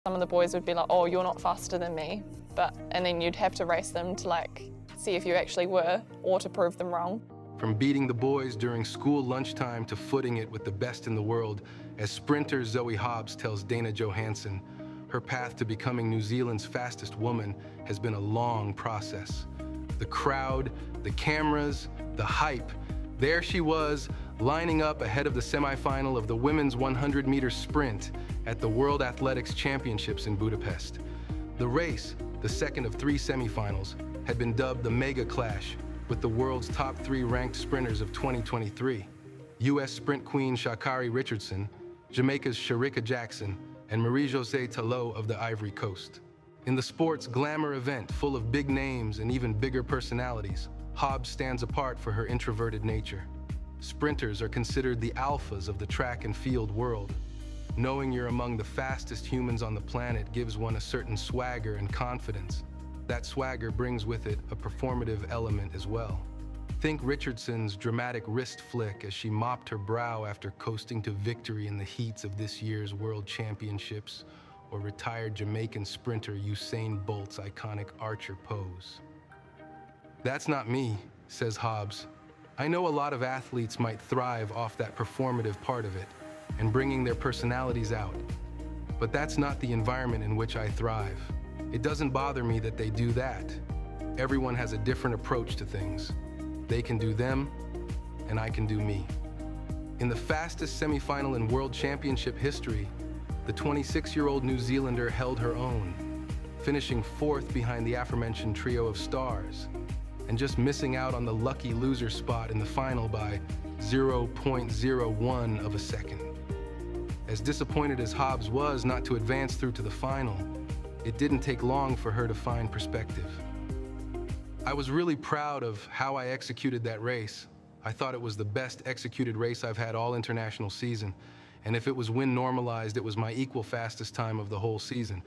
Some of the boys would be like, oh, you're not faster than me. And then you'd have to race them to like see if you actually were or to prove them wrong. From beating the boys during school lunchtime to footing it with the best in the world, as sprinter Zoe Hobbs tells Dana Johansson, her path to becoming New Zealand's fastest woman has been a long process. The crowd, the cameras, the hype. There she was, lining up ahead of the semifinal of the women's 100-meter sprint at the World Athletics Championships in Budapest. The race, the second of 3 semifinals, had been dubbed the Mega Clash, with the world's top 3 ranked sprinters of 2023. U.S. sprint queen Sha'Carri Richardson, Jamaica's Shericka Jackson, and Marie-Josée Tallot of the Ivory Coast. In the sport's glamour event full of big names and even bigger personalities, Hobbs stands apart for her introverted nature. Sprinters are considered the alphas of the track and field world. Knowing you're among the fastest humans on the planet gives one a certain swagger and confidence. That swagger brings with it a performative element as well. Think Richardson's dramatic wrist flick as she mopped her brow after coasting to victory in the heats of this year's World Championships, or retired Jamaican sprinter Usain Bolt's iconic archer pose. That's not me, says Hobbs. I know a lot of athletes might thrive off that performative part of it and bringing their personalities out, but that's not the environment in which I thrive. It doesn't bother me that they do that. Everyone has a different approach to things. They can do them, and I can do me. In the fastest semifinal in World Championship history, the 26-year-old New Zealander held her own, finishing 4th behind the aforementioned trio of stars, and just missing out on the lucky loser spot in the final by 0.01 of a second. As disappointed as Hobbs was not to advance through to the final, it didn't take long for her to find perspective. I was really proud of how I executed that race. I thought it was the best executed race I've had all international season, and if it was wind normalized, it was my equal fastest time of the whole season.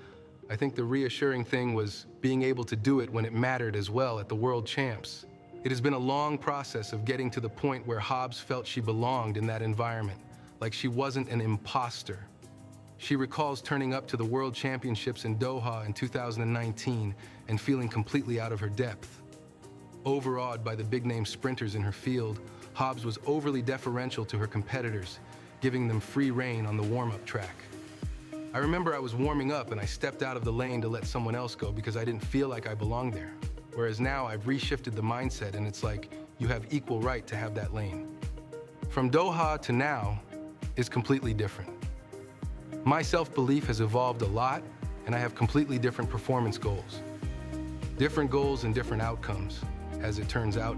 I think the reassuring thing was being able to do it when it mattered as well at the World Champs. It has been a long process of getting to the point where Hobbs felt she belonged in that environment, like she wasn't an imposter. She recalls turning up to the World Championships in Doha in 2019 and feeling completely out of her depth. Overawed by the big-name sprinters in her field, Hobbs was overly deferential to her competitors, giving them free rein on the warm-up track. I remember I was warming up and I stepped out of the lane to let someone else go because I didn't feel like I belonged there. Whereas now I've reshifted the mindset and it's like you have equal right to have that lane. From Doha to now is completely different. My self-belief has evolved a lot and I have completely different performance goals. Different goals and different outcomes, as it turns out.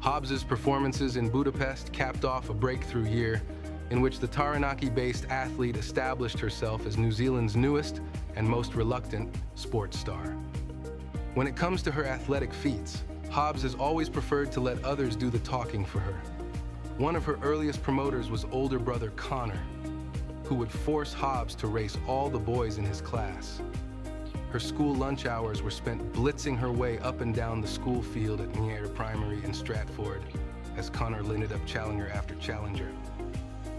Hobbs's performances in Budapest capped off a breakthrough year in which the Taranaki-based athlete established herself as New Zealand's newest and most reluctant sports star. When it comes to her athletic feats, Hobbs has always preferred to let others do the talking for her. One of her earliest promoters was older brother Connor, who would force Hobbs to race all the boys in his class. Her school lunch hours were spent blitzing her way up and down the school field at Nier Primary in Stratford, as Connor ended up challenger after challenger.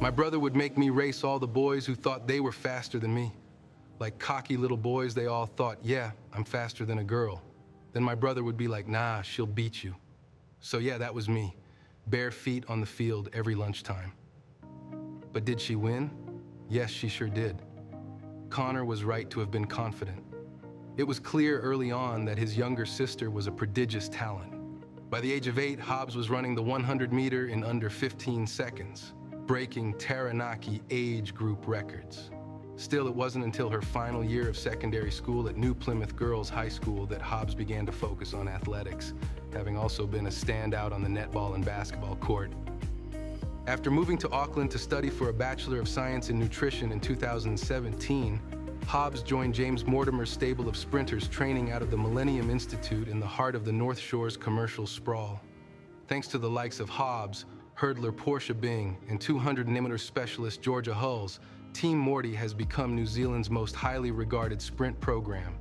My brother would make me race all the boys who thought they were faster than me. Like cocky little boys, they all thought, yeah, I'm faster than a girl. Then my brother would be like, nah, she'll beat you. So yeah, that was me, bare feet on the field every lunchtime. But did she win? Yes, she sure did. Connor was right to have been confident. It was clear early on that his younger sister was a prodigious talent. By the age of 8, Hobbs was running the 100-meter in under 15 seconds, breaking Taranaki age group records. Still, it wasn't until her final year of secondary school at New Plymouth Girls High School that Hobbs began to focus on athletics, having also been a standout on the netball and basketball court. After moving to Auckland to study for a Bachelor of Science in Nutrition in 2017, Hobbs joined James Mortimer's stable of sprinters training out of the Millennium Institute in the heart of the North Shore's commercial sprawl. Thanks to the likes of Hobbs, hurdler Portia Bing, and 200-meter specialist Georgia Hulls, Team Morty has become New Zealand's most highly regarded sprint program.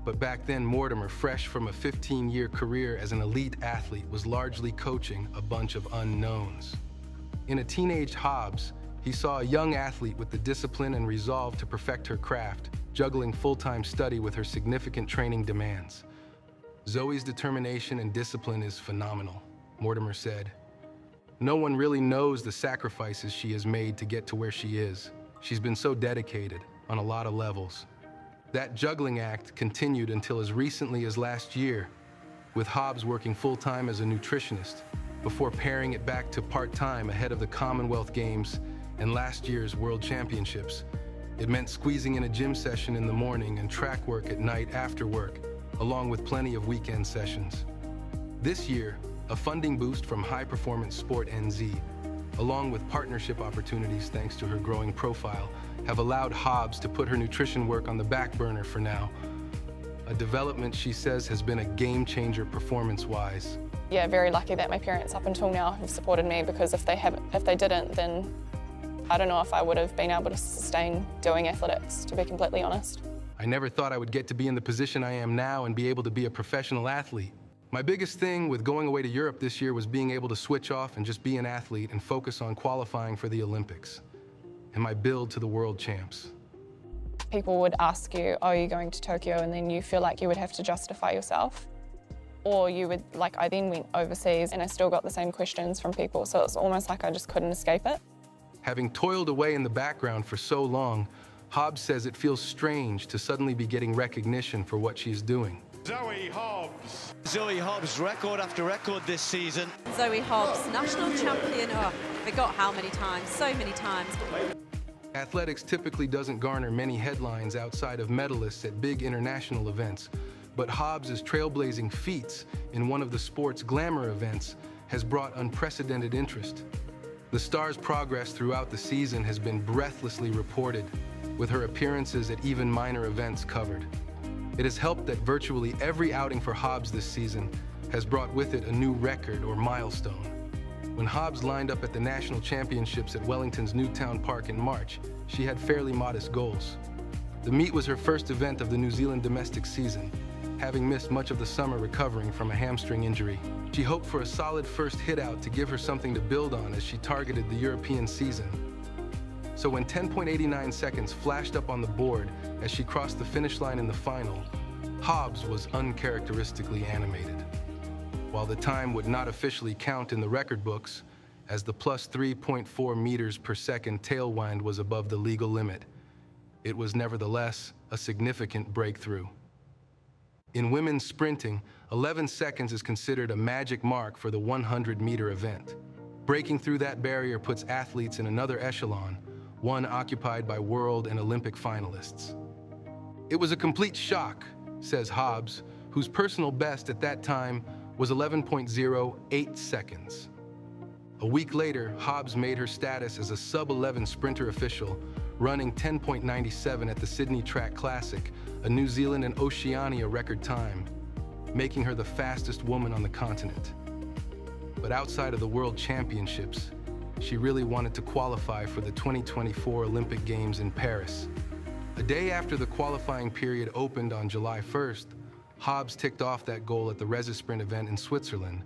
But back then, Mortimer, fresh from a 15-year career as an elite athlete, was largely coaching a bunch of unknowns. In a teenage Hobbs, he saw a young athlete with the discipline and resolve to perfect her craft, juggling full-time study with her significant training demands. Zoe's determination and discipline is phenomenal, Mortimer said. No one really knows the sacrifices she has made to get to where she is. She's been so dedicated on a lot of levels. That juggling act continued until as recently as last year, with Hobbs working full-time as a nutritionist, before paring it back to part-time ahead of the Commonwealth Games and last year's World Championships. It meant squeezing in a gym session in the morning and track work at night after work, along with plenty of weekend sessions. This year, a funding boost from High Performance Sport NZ, along with partnership opportunities thanks to her growing profile, have allowed Hobbs to put her nutrition work on the back burner for now. A development she says has been a game changer performance-wise. Yeah, very lucky that my parents up until now have supported me, because if they didn't, then I don't know if I would have been able to sustain doing athletics, to be completely honest. I never thought I would get to be in the position I am now and be able to be a professional athlete. My biggest thing with going away to Europe this year was being able to switch off and just be an athlete and focus on qualifying for the Olympics and my build to the world champs. People would ask you, oh, are you going to Tokyo? And then you feel like you would have to justify yourself. Or you would, like, I then went overseas and I still got the same questions from people. So it's almost like I just couldn't escape it. Having toiled away in the background for so long, Hobbs says it feels strange to suddenly be getting recognition for what she's doing. Zoe Hobbs. Zoe Hobbs, record after record this season. Zoe Hobbs, national champion. Oh, I forgot how many times, so many times. Athletics typically doesn't garner many headlines outside of medalists at big international events, but Hobbs' trailblazing feats in one of the sport's glamour events has brought unprecedented interest. The star's progress throughout the season has been breathlessly reported, with her appearances at even minor events covered. It has helped that virtually every outing for Hobbs this season has brought with it a new record or milestone. When Hobbs lined up at the national championships at Wellington's Newtown Park in March, she had fairly modest goals. The meet was her first event of the New Zealand domestic season, having missed much of the summer recovering from a hamstring injury. She hoped for a solid first hit out to give her something to build on as she targeted the European season. So when 10.89 seconds flashed up on the board as she crossed the finish line in the final, Hobbs was uncharacteristically animated. While the time would not officially count in the record books, as the plus 3.4 meters per second tailwind was above the legal limit, it was nevertheless a significant breakthrough. In women's sprinting, 11 seconds is considered a magic mark for the 100-meter event. Breaking through that barrier puts athletes in another echelon, one occupied by world and Olympic finalists. It was a complete shock, says Hobbs, whose personal best at that time was 11.08 seconds. A week later, Hobbs made her status as a sub-11 sprinter official, running 10.97 at the Sydney Track Classic, a New Zealand and Oceania record time, making her the fastest woman on the continent. But outside of the World Championships, she really wanted to qualify for the 2024 Olympic Games in Paris. A day after the qualifying period opened on July 1st, Hobbs ticked off that goal at the Resisprint event in Switzerland,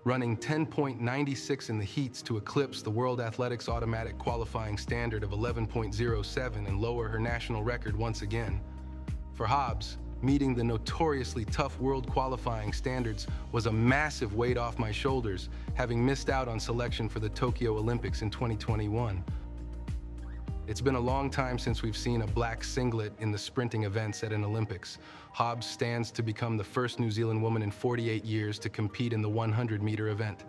running 10.96 in the heats to eclipse the World Athletics automatic qualifying standard of 11.07 and lower her national record once again. For Hobbs, meeting the notoriously tough world qualifying standards was a massive weight off my shoulders, having missed out on selection for the Tokyo Olympics in 2021. It's been a long time since we've seen a black singlet in the sprinting events at an Olympics. Hobbs stands to become the first New Zealand woman in 48 years to compete in the 100-meter event.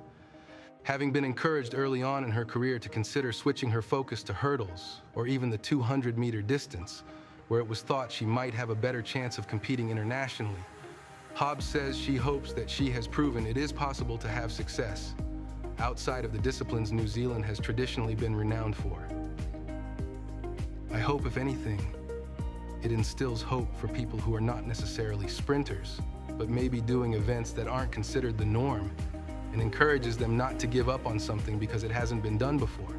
Having been encouraged early on in her career to consider switching her focus to hurdles, or even the 200-meter distance, where it was thought she might have a better chance of competing internationally, Hobbs says she hopes that she has proven it is possible to have success, outside of the disciplines New Zealand has traditionally been renowned for. I hope, if anything, it instills hope for people who are not necessarily sprinters, but maybe doing events that aren't considered the norm, and encourages them not to give up on something because it hasn't been done before.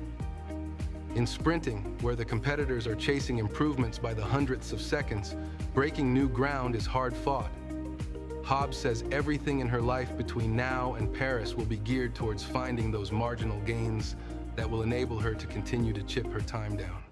In sprinting, where the competitors are chasing improvements by the hundredths of seconds, breaking new ground is hard fought. Hobbs says everything in her life between now and Paris will be geared towards finding those marginal gains that will enable her to continue to chip her time down.